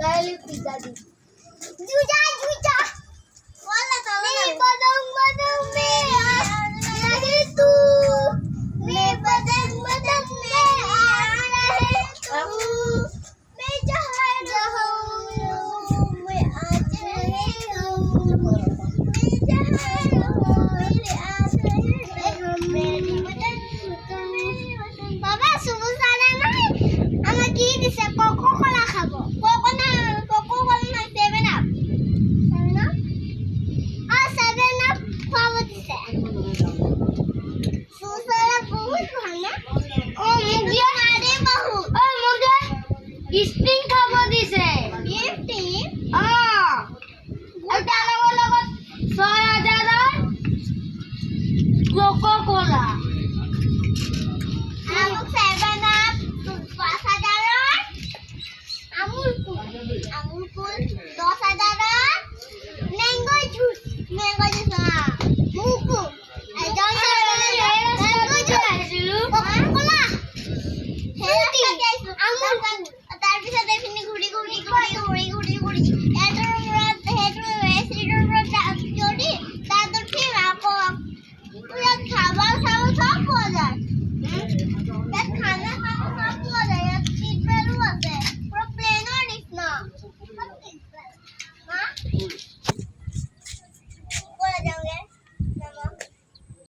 पहले पिज्जा दी जूजा जूजा वाला तो मैं बदम बदम में नहीं तू मैं बदम बदम में आ रहे तू मैं जहाँ रहूँ मैं आज रहे हूँ मैं जहाँ रहूँ मेरे आज रहे हूँ मेरी बदन बाबा सुबह साला नहीं আমার কি দিছে কোকো কোলা খাবো কোকো কোলা না 7 আপ 7 আপ আর 7 আপ খাবো দিছে সুসারা বহুত ভালো ও মুগিয়া আরে বাহু ও মুগিয়া স্প্রিং খাবো দিছে স্প্রিং ওটা আমার লগত 6000 কোকো কোলা আমুক 7 আপ 5000 আমুল কুল 10000 ম্যাঙ্গো জুস না মুকু এই জনসন ম্যাঙ্গো জুস কোলা হেলদি আমুল তার পিছে দেখিনি ঘুরি এটার উপর এসিডের উপর চড়ি তারপর ঠিক আপো পুরো খাবার সব পাওয়া যায় খানা